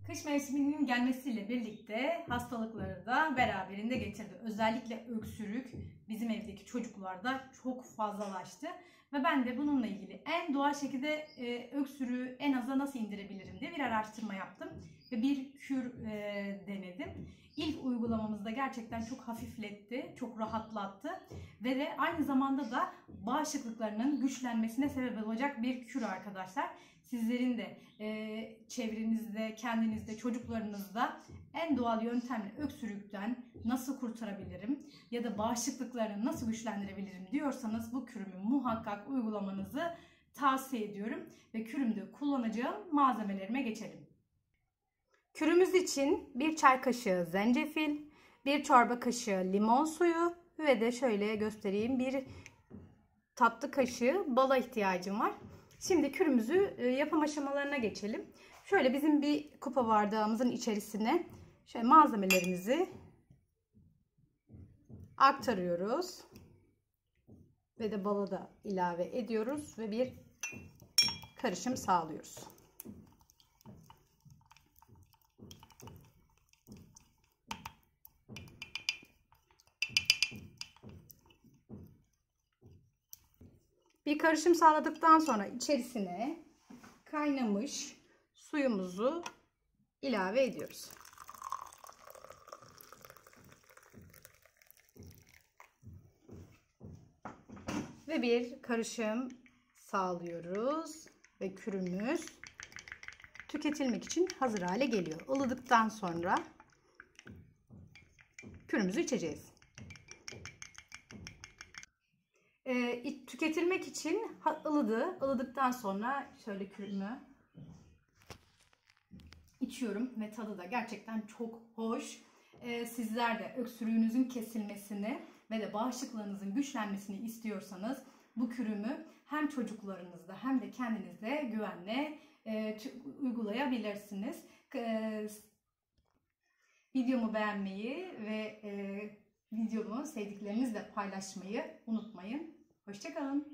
Kış mevsiminin gelmesiyle birlikte hastalıkları da beraberinde getirdi. Özellikle öksürük bizim evdeki çocuklarda çok fazlalaştı. Ve ben de bununla ilgili en doğal şekilde öksürüğü en aza nasıl indirebilirim diye bir araştırma yaptım. Ve bir kür denedim. İlk uygulamamızda gerçekten çok hafifletti, çok rahatlattı. Ve de aynı zamanda da bağışıklıklarının güçlenmesine sebep olacak bir kür arkadaşlar. Sizlerin de çevrenizde, kendinizde, çocuklarınızda en doğal yöntemle öksürükten nasıl kurtarabilirim ya da bağışıklıklarını nasıl güçlendirebilirim diyorsanız bu kürümü muhakkak uygulamanızı tavsiye ediyorum. Ve kürümde kullanacağım malzemelerime geçelim. Kürümüz için 1 çay kaşığı zencefil, 1 çorba kaşığı limon suyu ve de şöyle göstereyim 1 tatlı kaşığı bala ihtiyacım var. Şimdi kürümüzü yapım aşamalarına geçelim. Şöyle bizim bir kupa bardağımızın içerisine şöyle malzemelerimizi aktarıyoruz. Ve de balı da ilave ediyoruz ve bir karışım sağlıyoruz. Bir karışım sağladıktan sonra içerisine kaynamış suyumuzu ilave ediyoruz. Ve bir karışım sağlıyoruz ve kürümüz tüketilmek için hazır hale geliyor. Ilıdıktan sonra kürümüzü içeceğiz. Tüketilmek için ılıdıktan sonra şöyle kürümü içiyorum ve tadı da gerçekten çok hoş. Sizler de öksürüğünüzün kesilmesini ve de bağışıklığınızın güçlenmesini istiyorsanız bu kürümü hem çocuklarınızda hem de kendinizde güvenle uygulayabilirsiniz. Videomu beğenmeyi ve videomu sevdiklerinizle paylaşmayı unutmayın. Hoşça kalın.